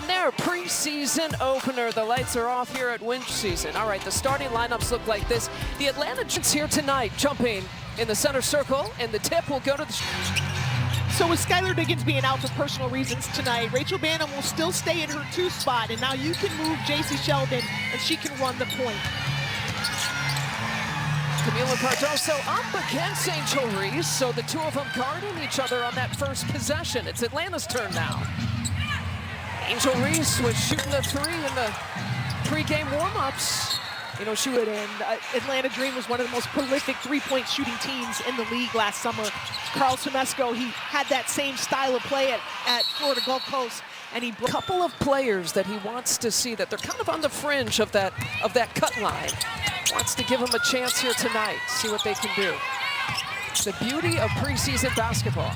And their preseason opener. The lights are off here at WNBA. All right, the starting lineups look like this. The Atlanta Jets here tonight, jumping in the center circle, and the tip will go to the... So with Skylar Diggins being out for personal reasons tonight, Rachel Banham will still stay in her 2 spot, and now you can move JC Sheldon, and she can run the point. Camila Cardoso up against Angel Reese, so the two of them guarding each other on that first possession. It's Atlanta's turn now. Angel Reese was shooting the 3 in the pregame warm-ups. You know, she would, and Atlanta Dream was one of the most prolific three-point shooting teams in the league last summer. Carl Tomesco, he had that same style of play at Florida Gulf Coast, and he brought a couple of players that he wants to see that they're kind of on the fringe of that cut line. Wants to give them a chance here tonight, see what they can do. It's the beauty of preseason basketball.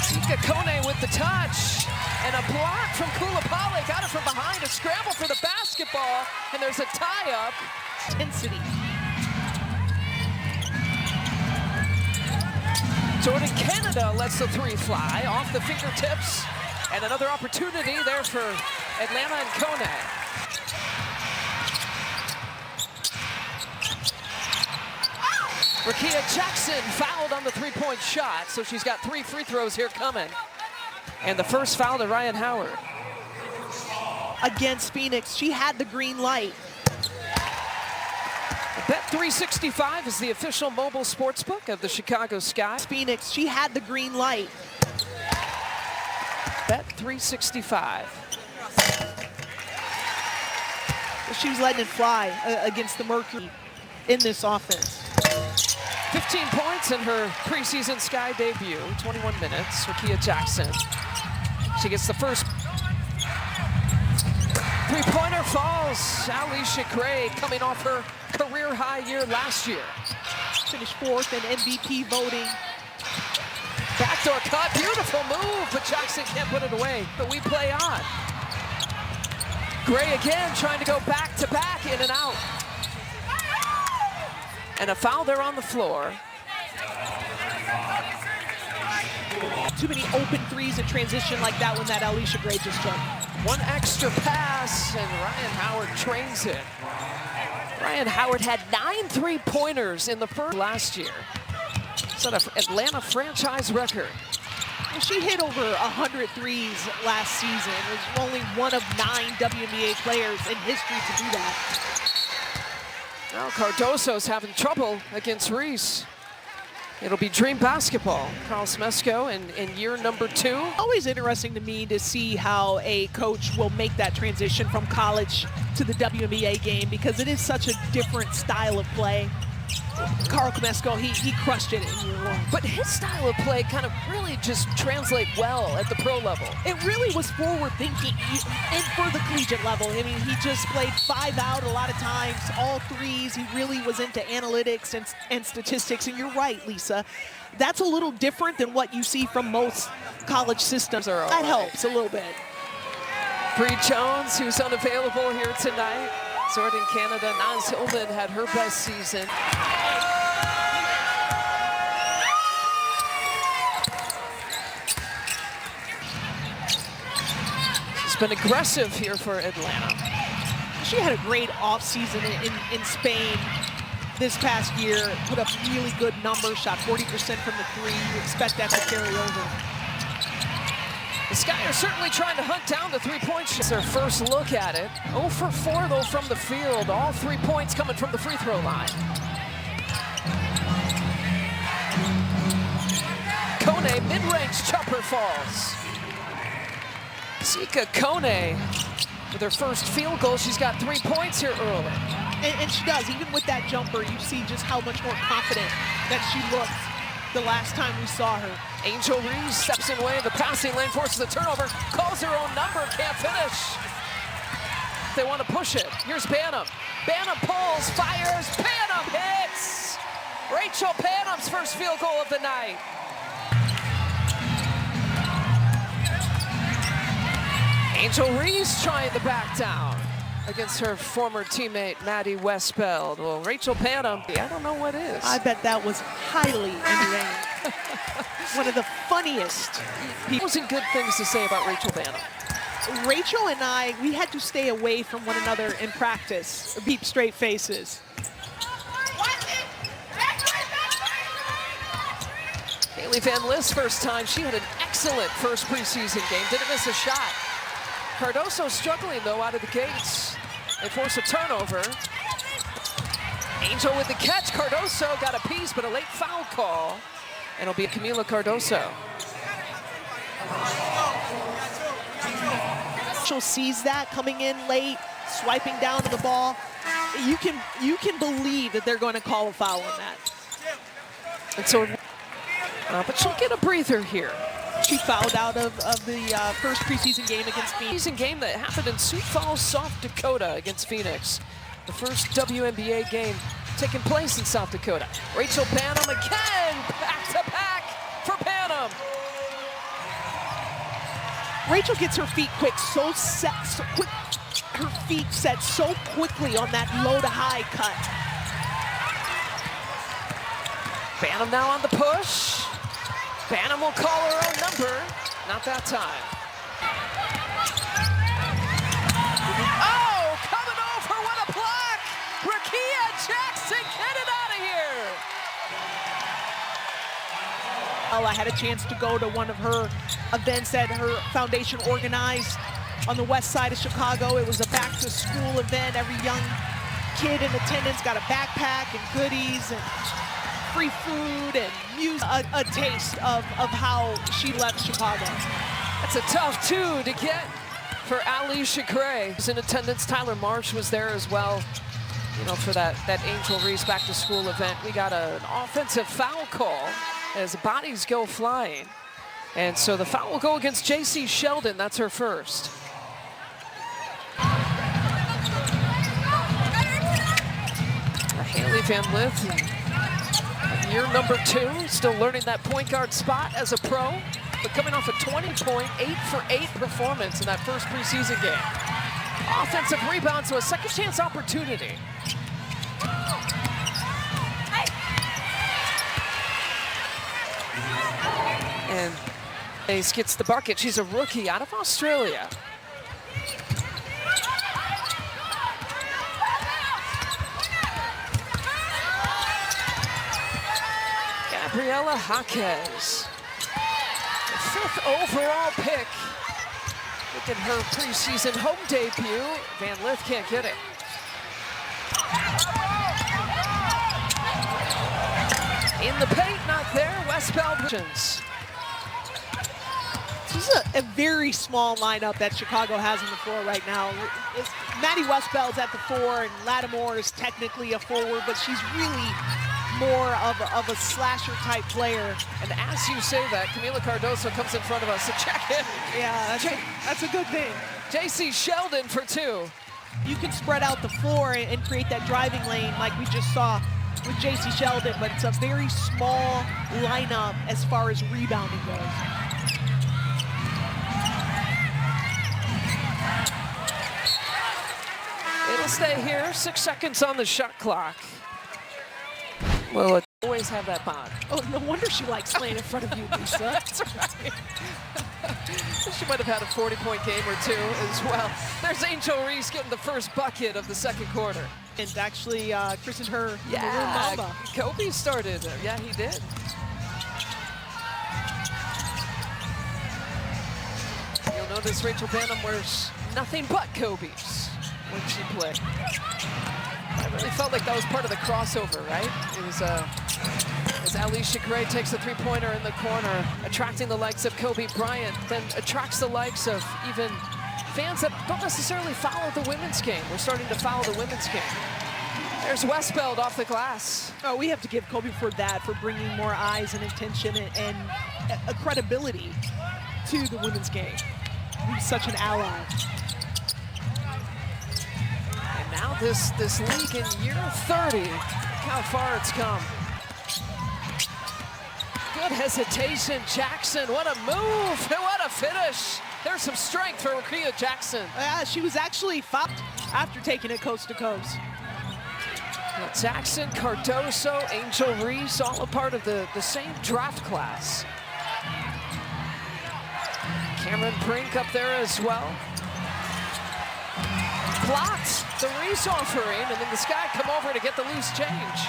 Sika Kone with the touch. And a block from Kulapali, got it from behind, a scramble for the basketball, and there's a tie-up. Intensity. Jordan Canada lets the 3 fly off the fingertips, and another opportunity there for Atlanta and Kone. Rakia Jackson fouled on the 3-point shot, so she's got 3 free throws here coming. And the first foul to Ryan Howard. Against Phoenix, she had the green light. Bet365 is the official mobile sports book of the Chicago Sky. Phoenix, she had the green light. Bet365. She was letting it fly against the Mercury in this offense. 15 points in her preseason Sky debut, 21 minutes, Rakia Jackson. She gets the first 3-pointer, falls. Alicia Gray coming off her career high year last year. Finished 4th in MVP voting. Backdoor cut, beautiful move, but Jackson can't put it away, but we play on. Gray again trying to go back-to-back, in and out. And a foul there on the floor. Too many open threes in transition like that one that Alicia Gray just took. One extra pass, and Ryan Howard trains it. Ryan Howard had 9 3-pointers in the first last year. It's an Atlanta franchise record. Well, she hit over 100 threes last season. It was only one of 9 WNBA players in history to do that. Now Cardoso's having trouble against Reese. It'll be Dream basketball. Carl Smesco in year number 2. Always interesting to me to see how a coach will make that transition from college to the WNBA game, because it is such a different style of play. Carl Smesco, he crushed it in year 1. But his style of play kind of really just translate well at the pro level. It really was forward thinking and for the collegiate level. I mean, he just played 5 out a lot of times, all threes. He really was into analytics and statistics. And you're right, Lisa. That's a little different than what you see from most college systems. That helps a little bit. Bree Jones, who's unavailable here tonight. Jordan Canada, Naz Hillman had her best season. She's been aggressive here for Atlanta. She had a great offseason in Spain this past year, put up really good numbers, shot 40% from the 3. You expect that to carry over. The Sky are certainly trying to hunt down the 3-point shot. It's their first look at it. 0 for 4 though from the field. All 3 points coming from the free throw line. Kone, mid-range jumper falls. Sika Kone with her first field goal. She's got 3 points here early. And she does. Even with that jumper, you see just how much more confident that she looked the last time we saw her. Angel Reese steps in way of the passing lane, forces a turnover, calls her own number, can't finish. They want to push it. Here's Banham. Banham pulls, fires, Banham hits! Rachel Banham's first field goal of the night. Angel Reese trying to back down against her former teammate, Maddie Westbeld. Well, Rachel Banham, I don't know what is. I bet that was highly entertaining. one of the funniest people. Some good things to say about Rachel Banham. Rachel and I, we had to stay away from one another in practice, or beat straight faces. Haley Van List's first time, she had an excellent first preseason game, didn't miss a shot. Cardoso struggling though out of the gates. They force a turnover. Angel with the catch, Cardoso got a piece, but a late foul call. And it'll be Camila Cardoso. Rachel sees that coming in late, swiping down to the ball. You can believe that they're going to call a foul on that. And so, but she'll get a breather here. She fouled out of the first preseason game against Phoenix. Preseason game that happened in Sioux Falls, South Dakota against Phoenix. The first WNBA game taking place in South Dakota. Rachel Banham again, back to back for Banham. Rachel gets her feet quick, so quick. Her feet set so quickly on that low to high cut. Banham now on the push. Banham will call her own number. Not that time. Oh, coming over, what a block! Rakia Jackson, get it out of here! Oh, I had a chance to go to one of her events that her foundation organized on the west side of Chicago. It was a back-to-school event. Every young kid in attendance got a backpack and goodies and free food and music. A taste of how she left Chicago. That's a tough two to get for Alicia Gray. In attendance, Tyler Marsh was there as well, you know, for that Angel Reese back-to-school event. We got an offensive foul call as bodies go flying. And so the foul will go against J.C. Sheldon. That's her first. Haley Van Lith, year number 2, still learning that point guard spot as a pro, but coming off a 20-point, 8-for-8 performance in that first preseason game. Offensive rebound, so a second chance opportunity. And Ace gets the bucket. She's a rookie out of Australia. Gabriela Jaquez, the 5th overall pick. Look at her preseason home debut. Van Lith can't get it. In the paint, not there. Westbell. This is a very small lineup that Chicago has on the floor right now. Maddie Westbell's at the 4, and Lattimore is technically a forward, but she's really more of a slasher type player. And as you say that, Camila Cardoso comes in front of us to check in. Yeah, that's a good thing. J.C. Sheldon for 2. You can spread out the floor and create that driving lane like we just saw with J.C. Sheldon, but it's a very small lineup as far as rebounding goes. It'll stay here, 6 seconds on the shot clock. Well, it always have that bond. Oh, no wonder she likes playing in front of you, Lisa. That's right. She might have had a 40-point game or 2 as well. There's Angel Reese getting the first bucket of the second quarter. And actually christened her yeah, Maroon Mamba. Kobe started. Yeah, he did. You'll notice Rachel Banham wears nothing but Kobe's when she played. I really felt like that was part of the crossover, right? It was as Alicia Gray takes the 3-pointer in the corner, attracting the likes of Kobe Bryant, then attracts the likes of even fans that don't necessarily follow the women's game. We're starting to follow the women's game. There's Westbeld off the glass. Oh, we have to give Kobe for that, for bringing more eyes and attention and a credibility to the women's game. He's such an ally. And now this league in year 30, look how far it's come. Good hesitation, Jackson. What a move, and what a finish. There's some strength for Rakia Jackson. She was actually fouled after taking it coast to coast. Jackson, Cardoso, Angel Reese, all a part of the same draft class. Cameron Brink up there as well. Blocked the Reese offering, and then the Sky come over to get the loose change.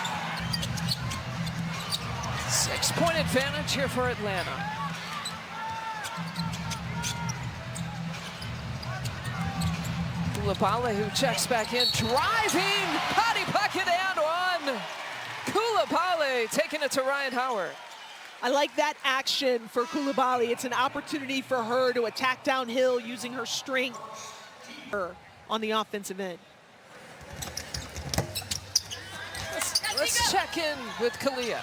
6-point advantage here for Atlanta. Coulibaly, who checks back in, driving, body bucket and one. Coulibaly taking it to Ryan Howard. I like that action for Coulibaly. It's an opportunity for her to attack downhill using her strength on the offensive end. Let's check in with Kalia.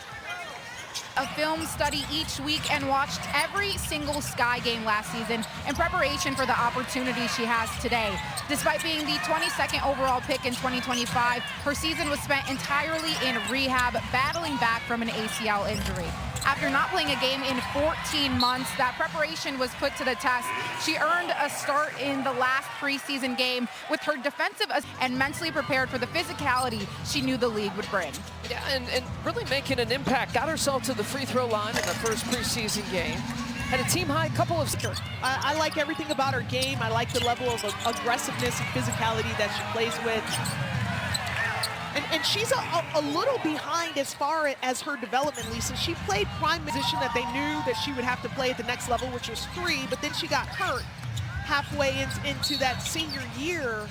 A film study each week and watched every single Sky game last season in preparation for the opportunity she has today. Despite being the 22nd overall pick in 2025, her season was spent entirely in rehab, battling back from an ACL injury. After not playing a game in 14 months, that preparation was put to the test. She earned a start in the last preseason game with her defensive and mentally prepared for the physicality she knew the league would bring. Yeah, and really making an impact. Got herself to the free throw line in the first preseason game. Had a team-high couple of... I like everything about her game. I like the level of aggressiveness and physicality that she plays with. And she's a little behind as far as her development, Lisa. She played prime position that they knew that she would have to play at the next level, which was 3, but then she got hurt halfway into that senior year.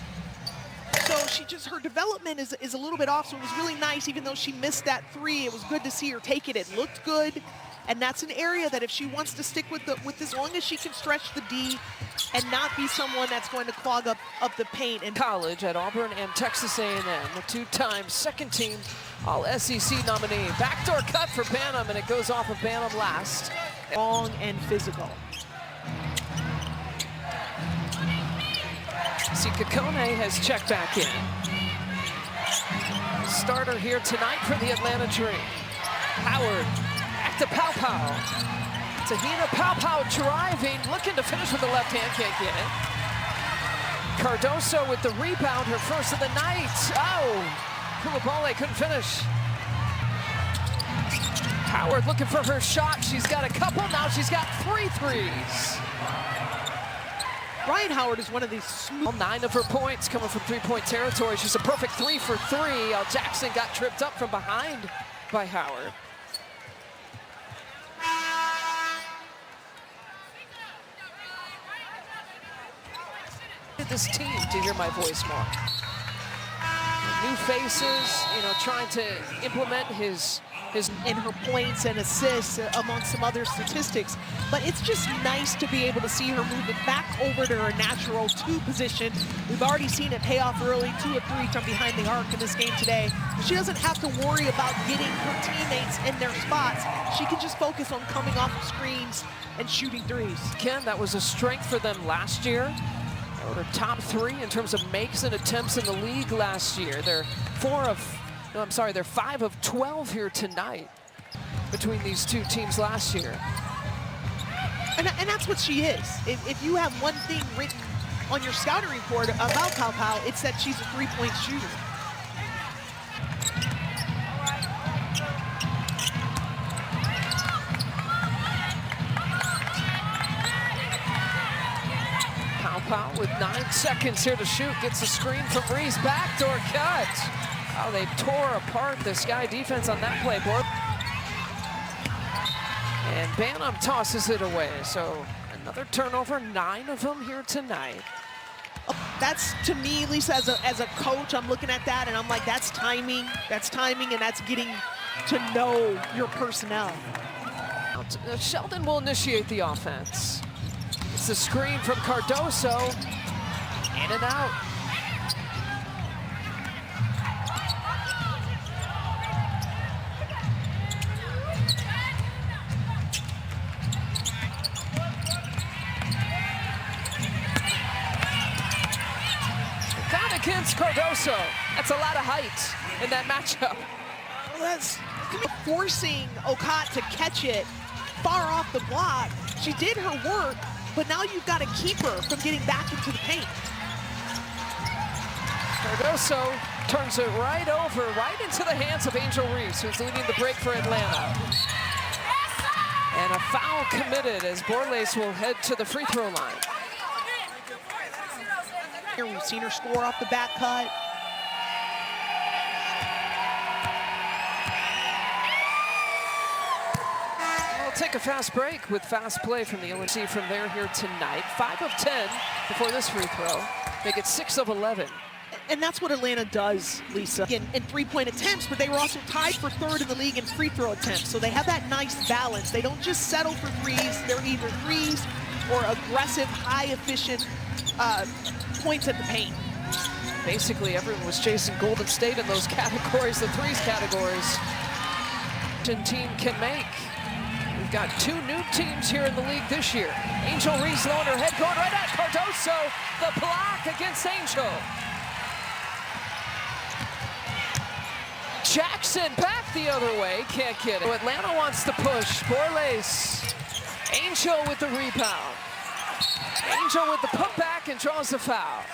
So her development is a little bit off, so it was really nice. Even though she missed that 3, it was good to see her take it. It looked good, and that's an area that if she wants to stick with as long as she can stretch the D and not be someone that's going to clog up the paint. And college at Auburn and Texas A&M, a 2-time second-team All-SEC nominee. Backdoor cut for Banham, and it goes off of Banham last. Long and physical. See, Kokone has checked back in. Starter here tonight for the Atlanta Dream. Howard, back to Pow Pow. Tahina Pow Pow driving, looking to finish with the left hand, can't get it. Cardoso with the rebound, her first of the night. Oh, Coulibaly couldn't finish. Howard looking for her shot. She's got a couple, now she's got 3 threes. Ryan Howard is one of these smooth. 9 of her points coming from 3-point territory. She's a perfect 3 for 3. Al Jackson got tripped up from behind by Howard. This team to hear my voice more. New faces, trying to implement his in her points and assists among some other statistics. But it's just nice to be able to see her move it back over to her natural 2 position. We've already seen it pay off early, 2 of 3 from behind the arc in this game today. She doesn't have to worry about getting her teammates in their spots. She can just focus on coming off of screens and shooting 3s. Ken, that was a strength for them last year. They were top 3 in terms of makes and attempts in the league last year. They're 5 of 12 here tonight between these 2 teams last year. And that's what she is. If you have one thing written on your scouting report about Pow Pow, it's that she's a 3-point shooter. Pow with 9 seconds here to shoot, gets a screen from Reese, backdoor cut. Oh, they tore apart the Sky defense on that play, board. And Banham tosses it away, so another turnover, 9 of them here tonight. That's, to me, Lisa, as a coach, I'm looking at that and I'm like, that's timing, and that's getting to know your personnel. Sheldon will initiate the offense. It's a screen from Cardoso, in and out. Got against Cardoso. That's a lot of height in that matchup. That's forcing Okat to catch it far off the block. She did her work, but now you've got to keep her from getting back into the paint. Cardoso turns it right over, right into the hands of Angel Reese, who's leading the break for Atlanta. And a foul committed as Borlace will head to the free throw line. Here we've seen her score off the back cut. We'll take a fast break with fast play from the ONC from there here tonight. 5 of 10 before this free throw. Make it 6 of 11. And that's what Atlanta does, Lisa, in three-point attempts, but they were also tied for third in the league in free throw attempts. So they have that nice balance. They don't just settle for threes. They're either threes or aggressive, high-efficient points at the paint. Basically, everyone was chasing Golden State in those categories, the threes categories. Team can make. We've got 2 new teams here in the league this year. Angel Reese throwing her head going right at Cardoso. The block against Angel. Jackson back the other way, can't get it. Atlanta wants to push. Borlace. Angel with the rebound. Angel with the putback and draws the foul.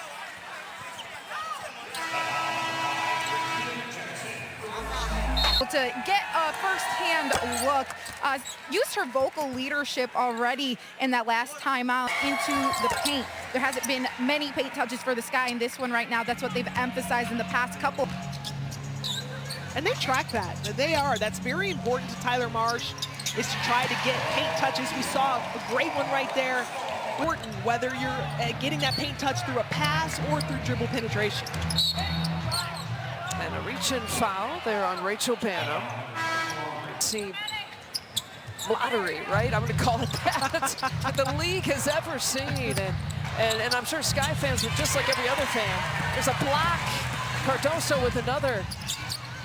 To get a first-hand look, used her vocal leadership already in that last timeout into the paint. There hasn't been many paint touches for the Sky in this one right now. That's what they've emphasized in the past couple. And they track that. That's very important to Tyler Marsh, is to try to get paint touches. We saw a great one right there. Important, whether you're getting that paint touch through a pass or through dribble penetration. And a reach-in foul there on Rachel Banham. See, lottery, right? I'm going to call it that. The league has ever seen. And I'm sure Sky fans are just like every other fan. There's a block. Cardoso with another.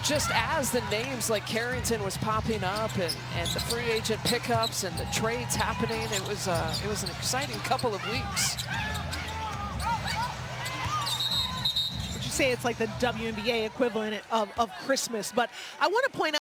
Just as the names like Carrington was popping up and the free agent pickups and the trades happening, it was an exciting couple of weeks. Would you say it's like the WNBA equivalent of Christmas? But I want to point out